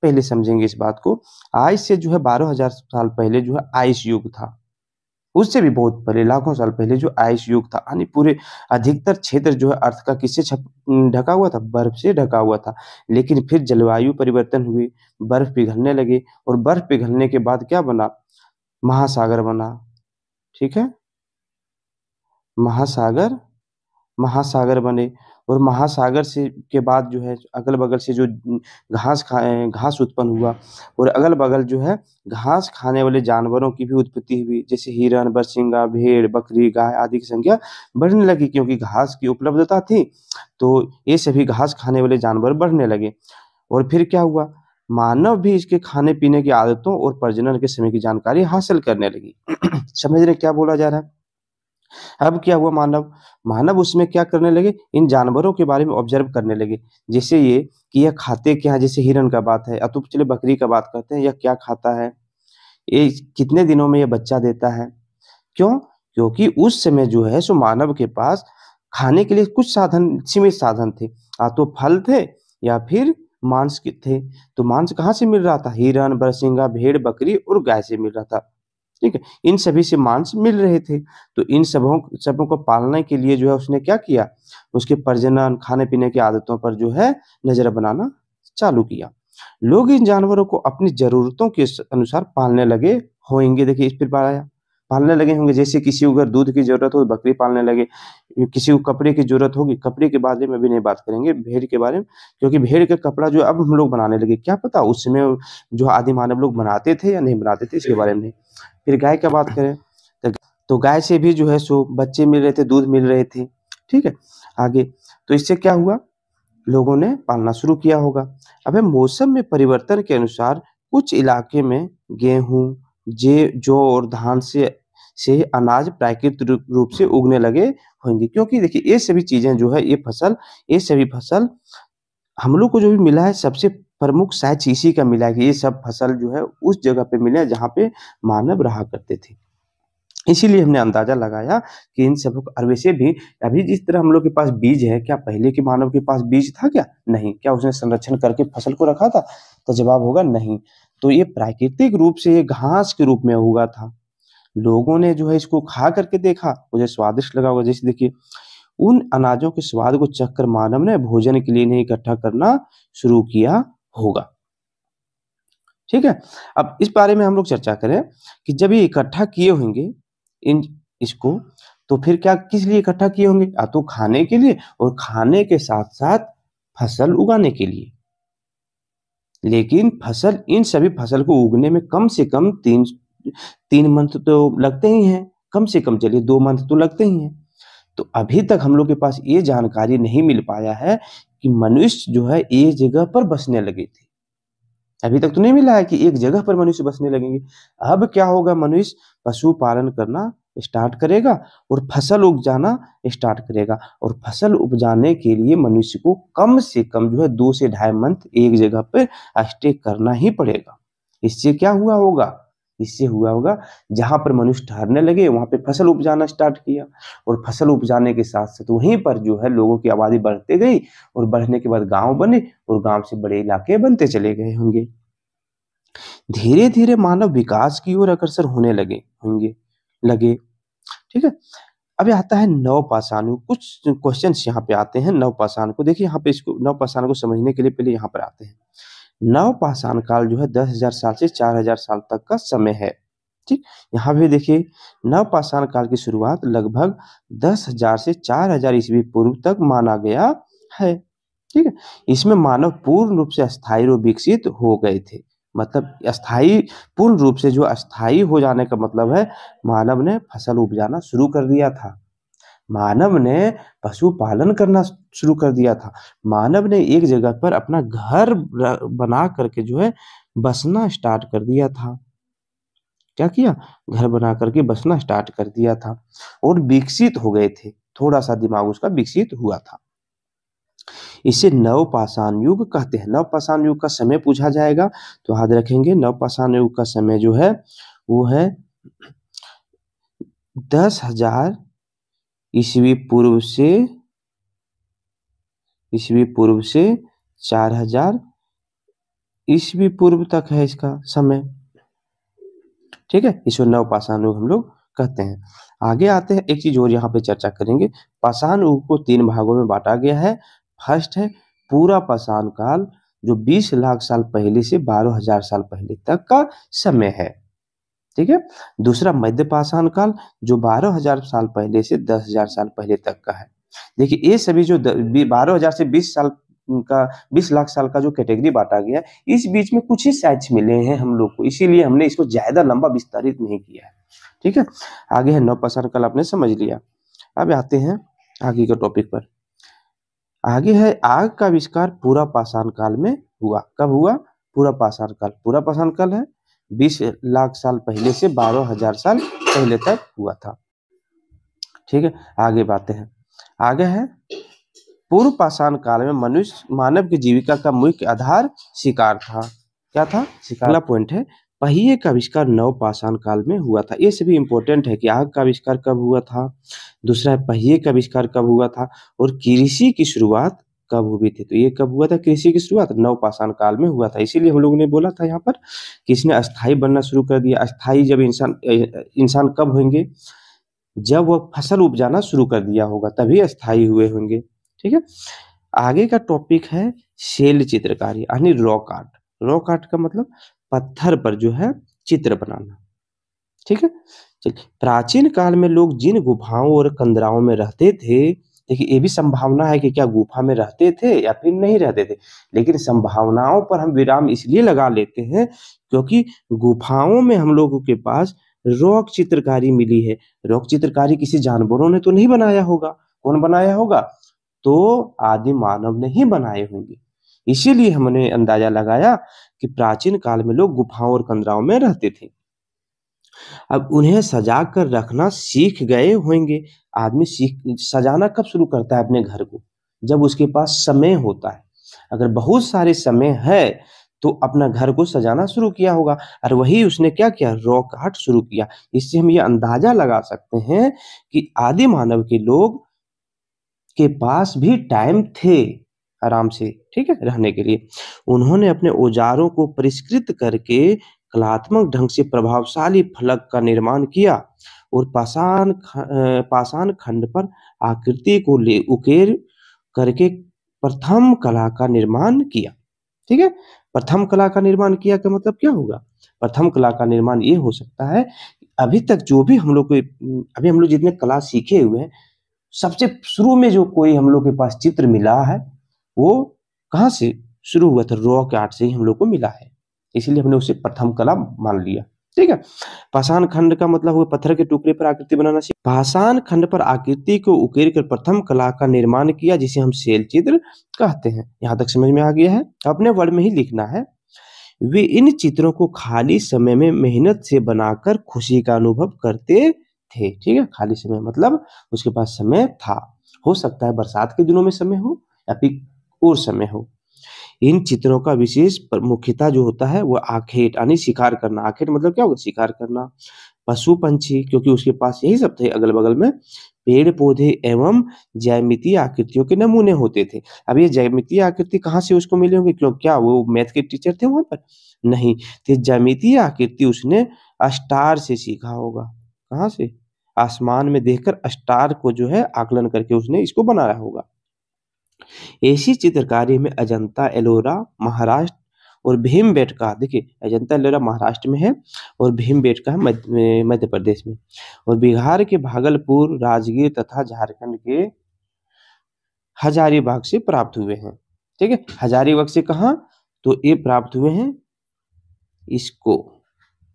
पहले समझेंगे इस बात को। आज से जो है 12,000 साल पहले जो है आइस युग था, उससे भी बहुत पहले लाखों साल पहले जो आइस युग था, यानी पूरे अधिकतर क्षेत्र जो है अर्थ का किससे ढका हुआ था, बर्फ से ढका हुआ था। लेकिन फिर जलवायु परिवर्तन हुई, बर्फ पिघलने लगे, और बर्फ पिघलने के बाद क्या बना, महासागर बना। ठीक है, महासागर महासागर बने, और महासागर से के बाद जो है अगल बगल से जो घास उत्पन्न हुआ, और अगल बगल जो है घास खाने वाले जानवरों की भी उत्पत्ति हुई, जैसे हिरन, बरसिंगा, भेड़, बकरी, गाय आदि की संख्या बढ़ने लगी, क्योंकि घास की उपलब्धता थी तो ये सभी घास खाने वाले जानवर बढ़ने लगे। और फिर क्या हुआ, मानव भी इसके खाने पीने की आदतों और प्रजनन के समय की जानकारी हासिल करने लगी समझ रहे क्या बोला जा रहा है? अब क्या हुआ, मानव उसमें क्या करने लगे, इन जानवरों के बारे में ऑब्जर्व करने लगे। जैसे ये कि यह खाते क्या है, जैसे हिरन का बात है, या तो चलिए बकरी का बात करते हैं, यह क्या खाता है, ये कितने दिनों में यह बच्चा देता है। क्यों? क्योंकि उस समय जो है सो मानव के पास खाने के लिए कुछ साधन, सीमित साधन थे, या तो फल थे या फिर मांस के थे। तो मांस कहाँ से मिल रहा था, हिरन, बरसिंगा, भेड़, बकरी और गाय से मिल रहा था। ठीक है, इन सभी से मांस मिल रहे थे। तो इन सबों को पालने के लिए जो है उसने क्या किया, उसके प्रजनन, खाने पीने की आदतों पर जो है नजर बनाना चालू किया। लोग इन जानवरों को अपनी जरूरतों के अनुसार पालने लगे होंगे। देखिए इस प्रकार आया, पालने लगे होंगे, जैसे किसी को अगर दूध की जरूरत हो तो बकरी पालने लगे, किसी को कपड़े की जरूरत होगी, कपड़े के बारे में अभी नहीं बात करेंगे, भेड़ के बारे में, क्योंकि भेड़ का कपड़ा जो अब हम लोग बनाने लगे, क्या पता उस समय जो आदि मानव लोग बनाते थे या नहीं बनाते थे, इसके बारे में नहीं। फिर गाय का बात करें तो गाय से भी जो है सो बच्चे मिल रहे थे, दूध मिल रहे थे। ठीक है, आगे तो इससे क्या हुआ, लोगों ने पालना शुरू किया होगा। अब मौसम में परिवर्तन के अनुसार कुछ इलाके में गेहूं, जौ और धान से अनाज प्राकृतिक रूप से उगने लगे होंगे, क्योंकि देखिए ये सभी चीजें जो है, ये सभी फसल हम लोग को जो भी मिला है, सबसे प्रमुख शायद इसी का मिला है कि ये सब फसल जो है उस जगह पे मिले जहाँ पे मानव रहा करते थे। इसीलिए हमने अंदाजा लगाया कि इन सब, और वैसे भी अभी जिस तरह हम लोग के पास बीज है, क्या पहले के मानव के पास बीज था क्या? नहीं। क्या उसने संरक्षण करके फसल को रखा था? तो जवाब होगा नहीं। तो ये प्राकृतिक रूप से ये घास के रूप में उगा था। लोगों ने जो है इसको खा करके देखा, मुझे स्वादिष्ट लगा होगा। जैसे देखिए, उन अनाजों के स्वाद को चखकर मानव ने भोजन के लिए इन्हें इकट्ठा करना शुरू किया होगा। ठीक है, अब इस बारे में हम लोग चर्चा करें कि जब ये इकट्ठा किए होंगे इसको, तो फिर क्या किस लिए इकट्ठा किए होंगे? या तो खाने के लिए, और खाने के साथ साथ फसल उगाने के लिए। लेकिन इन सभी फसल को उगने में कम से कम तीन मंथ तो लगते ही हैं, कम से कम चलिए 2 मंथ तो लगते ही हैं। तो अभी तक हम लोग के पास ये जानकारी नहीं मिल पाया है कि मनुष्य जो है एक जगह पर बसने लगे थे। अभी तक तो नहीं मिला है कि एक जगह पर मनुष्य बसने लगेंगे। अब क्या होगा, मनुष्य पशुपालन करना स्टार्ट करेगा और फसल उपजाना स्टार्ट करेगा, और फसल उपजाने के लिए मनुष्य को कम से कम जो है 2 से 2.5 मंथ एक जगह पर स्टे करना ही पड़ेगा। इससे क्या हुआ होगा, इससे हुआ होगा जहां पर मनुष्य ठहरने लगे वहां पे फसल उपजाना स्टार्ट किया, और फसल उपजाने के साथ साथ वहीं पर जो है लोगों की आबादी बढ़ते गई, और बढ़ने के बाद गांव बने, और गांव से बड़े इलाके बनते चले गए होंगे। धीरे धीरे मानव विकास की ओर अग्रसर होने लगे। ठीक है। अब आता है नवपाषाण युग। कुछ क्वेश्चंस यहाँ पे आते हैं नवपाषाण को। देखिए यहाँ पे इसको नवपाषाण को समझने के लिए पहले यहाँ पर आते हैं। नवपाषाण काल जो है 10,000 साल से 4,000 साल तक का समय है। ठीक, यहाँ भी देखिए नवपाषाण काल की शुरुआत लगभग 10,000 से 4,000 ईस्वी पूर्व तक माना गया है। ठीक है, इसमें मानव पूर्ण रूप से अस्थायी और विकसित हो गए थे। मतलब अस्थायी, पूर्ण रूप से जो अस्थायी हो जाने का मतलब है मानव ने फसल उपजाना शुरू कर दिया था, मानव ने पशुपालन करना शुरू कर दिया था, मानव ने एक जगह पर अपना घर बना करके जो है बसना स्टार्ट कर दिया था। क्या किया? घर बना करके बसना स्टार्ट कर दिया था, और विकसित हो गए थे, थोड़ा सा दिमाग उसका विकसित हुआ था। इसे नवपाषाण युग कहते हैं। नवपाषाण युग का समय पूछा जाएगा तो याद रखेंगे नवपाषाण युग का समय जो है वो है 10,000 ईस्वी पूर्व से 4,000 ईस्वी पूर्व तक है इसका समय। ठीक है, इसको नवपाषाण युग हम लोग कहते हैं। आगे आते हैं, एक चीज और यहाँ पे चर्चा करेंगे। पाषाण युग को 3 भागों में बांटा गया है। फर्स्ट है पूरा पाषाण काल, जो 20 लाख साल पहले से 12,000 साल पहले तक का समय है। ठीक है। दूसरा मध्य पाषाण काल, जो 12,000 साल पहले से 10,000 साल पहले तक का है। देखिए ये सभी जो 12,000 से 20 लाख साल का जो कैटेगरी बांटा गया, इस बीच में कुछ ही साइट्स मिले हैं हम लोग को, इसीलिए हमने इसको ज्यादा लंबा विस्तारित नहीं किया है। ठीक है, आगे है नवपाषाण काल, आपने समझ लिया। अब आते हैं आगे के टॉपिक पर। आगे है आग का आविष्कार पूरा पाषाण काल में हुआ। कब हुआ? पूरा पाषाण काल। पूरा पाषाण काल है 20 लाख साल पहले से 12,000 साल पहले तक हुआ था। ठीक है, आगे बातें हैं। आगे है पूर्व पाषाण काल में मानव की जीविका का मुख्य आधार शिकार था। क्या था? शिकार। अगला पॉइंट है पहिए का आविष्कार नवपाषाण काल में हुआ था। ये सभी इंपॉर्टेंट है कि आग का आविष्कार कब हुआ था, दूसरा है पहिए का आविष्कार कब हुआ था, और कृषि की शुरुआत कब हुई थी। तो ये कब हुआ था? कृषि की शुरुआत नवपाषाण काल में हुआ था। इसीलिए हम लोगों ने बोला था यहाँ पर कि इसने अस्थायी बनना शुरू कर दिया। अस्थायी जब इंसान कब होंगे? जब वह फसल उपजाना शुरू कर दिया होगा, तभी अस्थायी हुए होंगे। ठीक है, आगे का टॉपिक है शैल चित्रकारी यानी रॉक आर्ट। रॉक आर्ट का मतलब पत्थर पर जो है चित्र बनाना। ठीक है, चलिए प्राचीन काल में लोग जिन गुफाओं और कंदराओं में रहते थे, देखिए ये भी संभावना है कि क्या गुफा में रहते थे या फिर नहीं रहते थे, लेकिन संभावनाओं पर हम विराम इसलिए लगा लेते हैं क्योंकि गुफाओं में हम लोगों के पास रॉक चित्रकारी मिली है। रॉक चित्रकारी किसी जानवरों ने तो नहीं बनाया होगा। कौन बनाया होगा? तो आदि मानव ने ही बनाए होंगे। इसीलिए हमने अंदाजा लगाया कि प्राचीन काल में लोग गुफाओं और कंदराओं में रहते थे। अब उन्हें सजा कर रखना सीख गए होंगे। आदमी सजाना कब शुरू करता है अपने घर को? जब उसके पास समय होता है। अगर बहुत सारे समय है तो अपना घर को सजाना शुरू किया होगा, और वही उसने क्या किया? रॉक आर्ट शुरू किया। इससे हम ये अंदाजा लगा सकते हैं कि आदि मानव के लोग के पास भी टाइम थे आराम से, ठीक है, रहने के लिए। उन्होंने अपने औजारों को परिष्कृत करके कलात्मक ढंग से प्रभावशाली फलक का निर्माण किया, और पाषाण खंड पर आकृति को उकेर करके प्रथम कला का निर्माण किया। ठीक है, प्रथम कला का निर्माण किया का मतलब क्या होगा? प्रथम कला का निर्माण ये हो सकता है अभी तक जो भी हम लोग जितने कला सीखे हुए हैं, सबसे शुरू में जो कोई हम लोग के पास चित्र मिला है वो कहाँ से शुरू हुआ था? रॉक आर्ट से ही हम लोग को मिला है, इसीलिए हमने उसे प्रथम कला मान लिया। ठीक है, पाषाण खंड का मतलब हुआ पत्थर के टुकड़े पर आकृति बनाना सीखा। पाषाण खंड पर आकृति को उकेर कर प्रथम कला का निर्माण किया, जिसे हम शैल चित्र कहते हैं। यहाँ तक समझ में आ गया है? अपने वर्ड में ही लिखना है। वे इन चित्रों को खाली समय में मेहनत से बनाकर खुशी का अनुभव करते थे। ठीक है, खाली समय मतलब उसके पास समय था। हो सकता है बरसात के दिनों में समय हो या फिर और समय हो। इन चित्रों का विशेष मुख्यता जो होता है वो आखेट यानी शिकार करना। आखेट मतलब क्या होगा? शिकार करना। पशु पंछी, क्योंकि उसके पास यही सब थे अगल बगल में। पेड़ पौधे एवं ज्यामितीय आकृतियों के नमूने होते थे। अब ये ज्यामितीय आकृति कहाँ से उसको मिले होंगे? क्यों, क्या वो मैथ के टीचर थे वहां पर? नहीं, तो ज्यामितीय आकृति उसने स्टार से सीखा होगा। कहाँ से? आसमान में देखकर स्टार को जो है आकलन करके उसने इसको बनाया होगा। ऐसी चित्रकारी में अजंता एलोरा महाराष्ट्र और भीमबेटका, देखिए अजंता एलोरा महाराष्ट्र में है और भीमबेटका है मध्य प्रदेश में, और बिहार के भागलपुर, राजगीर तथा झारखंड के हजारीबाग से प्राप्त हुए हैं। ठीक है, हजारीबाग से कहा? तो ये प्राप्त हुए हैं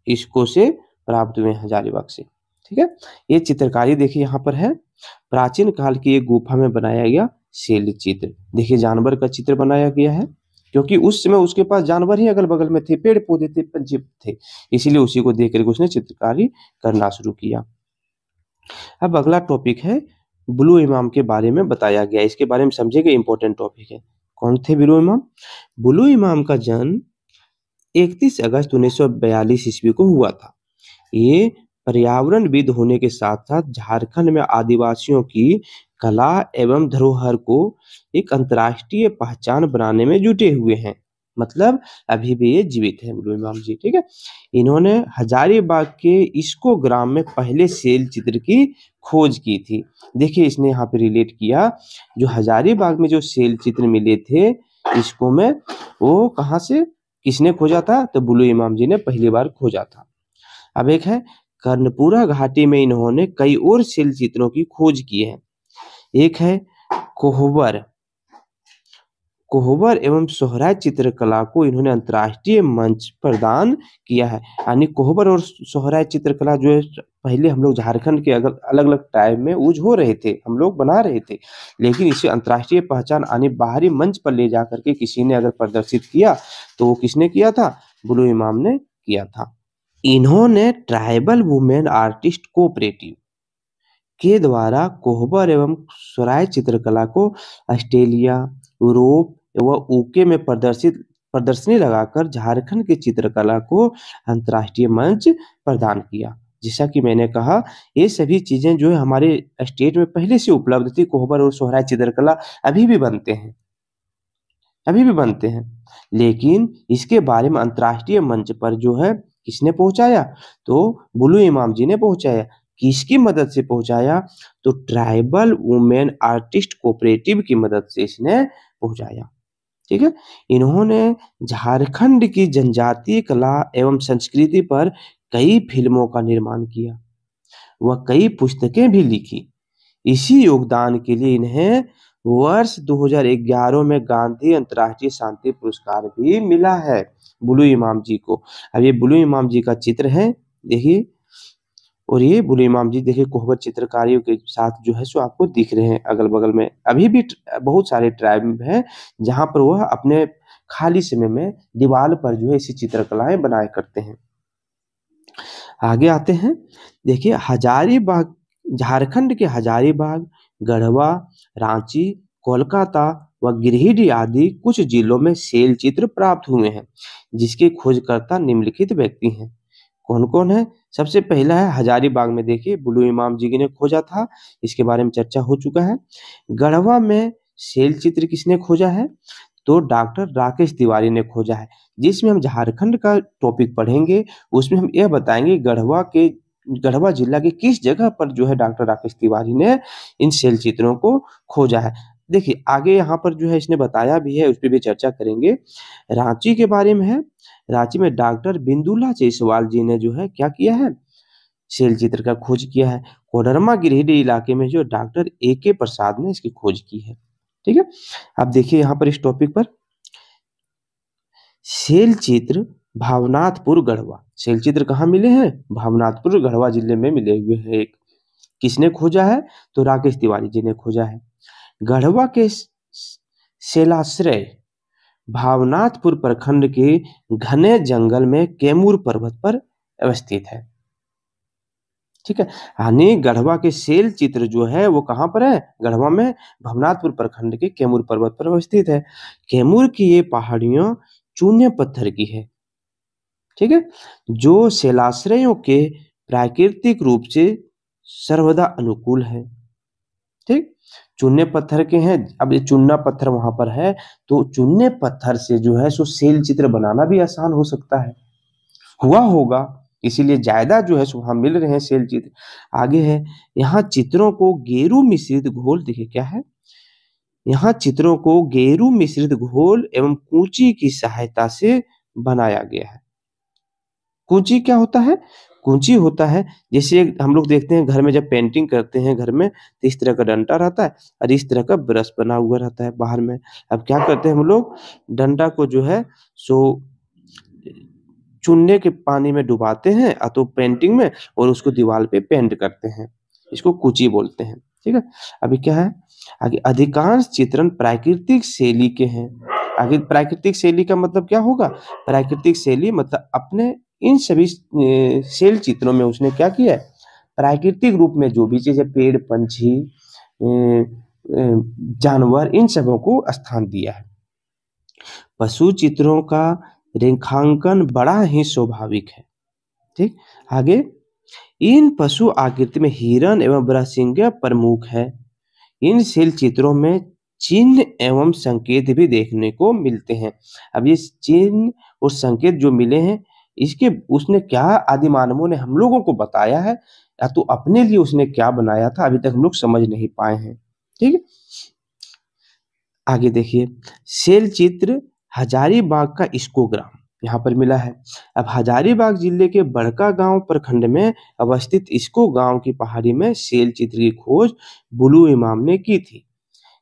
इसको से प्राप्त हुए हैं हजारीबाग से। ठीक है, ये चित्रकारी देखिए यहाँ पर है। प्राचीन काल की एक गुफा में बनाया गया शैल चित्र। देखिए जानवर का चित्र बनाया गया है, क्योंकि उस समय उसके पास जानवर ही अगल बगल में थे, पेड़ पौधे थे, पंछी थे, इसीलिए उसी को देख करके उसने चित्रकारी करना शुरू किया। अब अगला टॉपिक है बुलु इमाम के बारे में बताया गया। इसके बारे में समझेंगे, इंपॉर्टेंट टॉपिक है। कौन थे बुलु इमाम? बुलु इमाम का जन्म 31 अगस्त 1942 ईस्वी को हुआ था। ये पर्यावरणविद होने के साथ साथ झारखंड में आदिवासियों की कला एवं धरोहर को एक अंतर्राष्ट्रीय पहचान बनाने में जुटे हुए हैं। मतलब अभी भी ये जीवित है बुलु इमाम जी। ठीक है, इन्होंने हजारीबाग के इसको ग्राम में पहले शैल चित्र की खोज की थी। देखिए इसने यहाँ पे रिलेट किया, जो हजारीबाग में जो शैल चित्र मिले थे इसको में, वो कहाँ से किसने खोजा था? तो बुलु इमाम जी ने पहली बार खोजा था। अब एक है कर्णपुरा घाटी में इन्होंने कई और शैल चित्रों की खोज की है। एक है कोहबर एवं सोहराय चित्रकला को इन्होंने अंतर्राष्ट्रीय मंच प्रदान किया है। यानी कोहबर और सोहराय चित्रकला जो है, पहले हम लोग झारखंड के अलग अलग टाइम में यूज हो रहे थे, हम लोग बना रहे थे, लेकिन इसे अंतर्राष्ट्रीय पहचान यानी बाहरी मंच पर ले जाकर के किसी ने अगर प्रदर्शित किया तो वो किसने किया था? बुलु इमाम ने किया था। इन्होंने ट्राइबल वुमेन आर्टिस्ट कोऑपरेटिव के द्वारा कोहबर एवं सोहराय चित्रकला को ऑस्ट्रेलिया, यूरोप व यूके में प्रदर्शनी लगाकर झारखंड की चित्रकला को अंतर्राष्ट्रीय मंच प्रदान किया। जैसा कि मैंने कहा, ये सभी चीजें जो है हमारे स्टेट में पहले से उपलब्ध थी। कोहबर और सोहराय चित्रकला अभी भी बनते हैं, लेकिन इसके बारे में अंतर्राष्ट्रीय मंच पर जो है किसने पहुंचाया? तो बुलु इमाम जी ने पहुंचाया। किसकी मदद से पहुंचाया? तो ट्राइबल वुमेन आर्टिस्ट कोऑपरेटिव की मदद से इसने पहुंचाया। ठीक है, इन्होंने झारखंड की जनजातीय कला एवं संस्कृति पर कई फिल्मों का निर्माण किया, वह कई पुस्तकें भी लिखी। इसी योगदान के लिए इन्हें वर्ष 2011 में गांधी अंतर्राष्ट्रीय शांति पुरस्कार भी मिला है बुलु इमाम जी को। अब ये बुलु इमाम जी का चित्र है, देखिए, और ये बुलु इमाम जी देखिए कोहबर चित्रकारियों के साथ जो है सो आपको दिख रहे हैं अगल बगल में। अभी भी बहुत सारे ट्राइब हैं जहां पर वह अपने खाली समय में दीवार पर जो है ऐसी चित्रकलाएं बनाया करते हैं। आगे आते हैं, देखिए हजारीबाग, झारखंड के हजारीबाग, गढ़वा, रांची, कोलकाता व गिरिडीह आदि कुछ जिलों में शैल चित्र प्राप्त हुए हैं, जिसके खोजकर्ता निम्नलिखित व्यक्ति हैं। कौन कौन है? सबसे पहला है हजारीबाग में, देखिए बुलु इमाम जी ने खोजा था, इसके बारे में चर्चा हो चुका है। गढ़वा में शैल चित्र किसने खोजा है? तो डॉक्टर राकेश तिवारी ने खोजा है। जिसमें हम झारखंड का टॉपिक पढ़ेंगे उसमें हम यह बताएंगे गढ़वा जिला के किस जगह पर जो है डॉक्टर राकेश तिवारी ने इन शैल चित्रों को खोजा है। देखिए आगे यहाँ पर जो है इसने बताया भी है, उस पर भी चर्चा करेंगे। रांची के बारे में है, रांची में डॉक्टर बिंदुला जायसवाल जी ने जो है क्या किया है? शैल चित्र का खोज किया है। कोडरमा गिरिडीह इलाके में जो डॉक्टर AK प्रसाद ने इसकी खोज की है। ठीक है, अब देखिए यहाँ पर इस टॉपिक पर शैल चित्र भावनाथपुर गढ़वा। शैल चित्र कहाँ मिले हैं? भावनाथपुर गढ़वा जिले में मिले हुए हैं। एक किसने खोजा है? तो राकेश तिवारी जी ने खोजा है। गढ़वा के शैलाश्रय भावनाथपुर प्रखंड के घने जंगल में कैमूर पर्वत पर अवस्थित है। ठीक है। यानी गढ़वा के शैल चित्र जो है वो कहाँ पर है? गढ़वा में भवनाथपुर प्रखंड के कैमूर पर्वत पर अवस्थित है। कैमूर की ये पहाड़ियां चूने पत्थर की है, ठीक है, जो शैलाश्रयों के प्राकृतिक रूप से सर्वदा अनुकूल है। ठीक, चूने पत्थर के हैं। अब ये चूना पत्थर वहां पर है, तो चूने पत्थर से जो है सो शैल चित्र बनाना भी आसान हो सकता है, हुआ होगा, इसीलिए ज्यादा जो है सो वहां मिल रहे हैं शैल चित्र। आगे है, यहाँ चित्रों को गेरू मिश्रित घोल, देखिए क्या है, यहाँ चित्रों को गेरू मिश्रित घोल एवं कूची की सहायता से बनाया गया है। कूची क्या होता है? कूची होता है, जैसे हम लोग देखते हैं घर में जब पेंटिंग करते हैं घर में, तो इस तरह का डंडा रहता है और इस तरह का ब्रश बना हुआ रहता है बाहर में। अब क्या करते हैं हम लोग, डंडा को जो है सो चुनने के पानी में डुबाते हैं तो पेंटिंग में, और उसको दीवार पे पेंट करते हैं, इसको कुची बोलते हैं। ठीक है, अभी क्या है आगे, अधिकांश चित्रण प्राकृतिक शैली के हैं। आगे प्राकृतिक शैली का मतलब क्या होगा? प्राकृतिक शैली मतलब अपने इन सभी शैल चित्रों में उसने क्या किया है, प्राकृतिक रूप में जो भी चीजें पेड़ पंछी जानवर इन सबों को स्थान दिया है। पशु चित्रों का रेखांकन बड़ा ही स्वाभाविक है। ठीक, आगे, इन पशु आकृति में हिरण एवं बरहसिंगा प्रमुख है। इन शैल चित्रों में चिन्ह एवं संकेत भी देखने को मिलते हैं। अब ये चिन्ह और संकेत जो मिले हैं, इसके उसने क्या आदि मानवों ने हम लोगों को बताया है, या तो अपने लिए उसने क्या बनाया था, अभी तक हम लोग समझ नहीं पाए हैं। ठीक है, आगे देखिए, शैल चित्र हजारीबाग का इस्कोग्राम यहाँ पर मिला है। अब हजारीबाग जिले के बड़का गांव प्रखंड में अवस्थित इसको गांव की पहाड़ी में शैल चित्र की खोज बुलू इमाम ने की थी।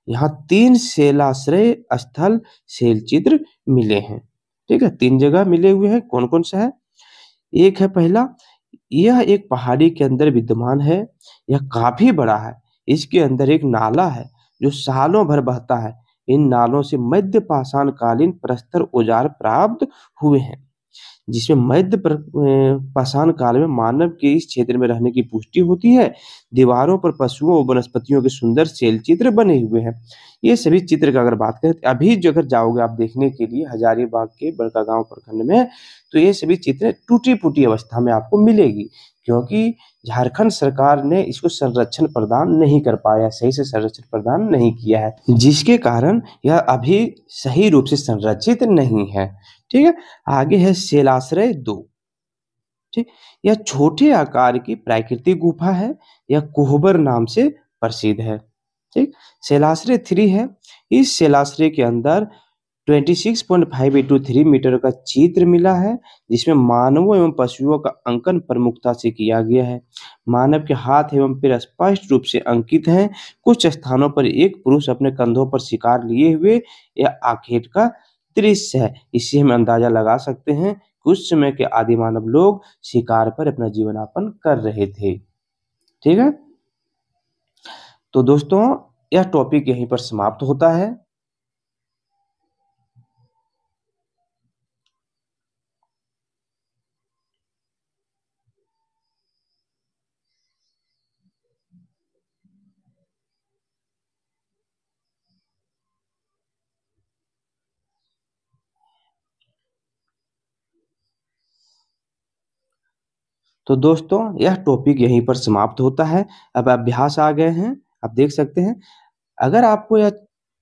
यहाँ 3 शैलाश्रय स्थल शैल चित्र मिले हैं। ठीक है, 3 जगह मिले हुए हैं, कौन कौन सा है? एक है पहला, यह एक पहाड़ी के अंदर विद्यमान है, यह काफी बड़ा है, इसके अंदर एक नाला है जो सालों भर बहता है। इन नालों से मध्य पाषाण कालीन प्रस्तर औजार प्राप्त हुए हैं, जिसमें मध्य पाषाण काल में मानव के इस क्षेत्र में रहने की पुष्टि होती है। दीवारों पर पशुओं और वनस्पतियों के सुंदर शैल चित्र बने हुए हैं। ये सभी चित्र का अगर बात करें, अभी जो अगर जाओगे आप देखने के लिए हजारीबाग के बड़कागांव प्रखंड में, तो ये सभी चित्र टूटी फूटी अवस्था में आपको मिलेगी, क्योंकि झारखंड सरकार ने इसको संरक्षण प्रदान नहीं कर पाया, सही से संरक्षण प्रदान नहीं किया है, जिसके कारण यह अभी सही रूप से संरक्षित नहीं है। ठीक है, आगे है शैलाश्रय 2। ठीक, यह छोटे आकार की प्राकृतिक गुफा है, यह कोहबर नाम से प्रसिद्ध है। ठीक, शैलाश्रय 3 है, इस शैलाश्रय के अंदर 26.5 × 3 मीटर का चित्र मिला है, जिसमें मानवों एवं पशुओं का अंकन प्रमुखता से किया गया है। मानव के हाथ एवं पैर स्पष्ट रूप से अंकित हैं। कुछ स्थानों पर एक पुरुष अपने कंधों पर शिकार लिए हुए या आखेट का दृश्य है। इससे हम अंदाजा लगा सकते हैं कि उस समय के आदि मानव लोग शिकार पर अपना जीवन यापन कर रहे थे। ठीक है, तो दोस्तों यह टॉपिक यहीं पर समाप्त होता है। तो दोस्तों यह टॉपिक यहीं पर समाप्त होता है। अब अभ्यास आ गए हैं, आप देख सकते हैं। अगर आपको यह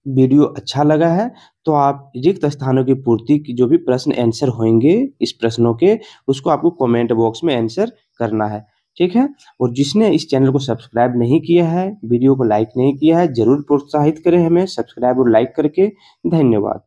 वीडियो अच्छा लगा है, तो आप रिक्त स्थानों की पूर्ति की जो भी प्रश्न आंसर होंगे इस प्रश्नों के, उसको आपको कमेंट बॉक्स में आंसर करना है। ठीक है, और जिसने इस चैनल को सब्सक्राइब नहीं किया है, वीडियो को लाइक नहीं किया है, जरूर प्रोत्साहित करें हमें सब्सक्राइब और लाइक करके। धन्यवाद।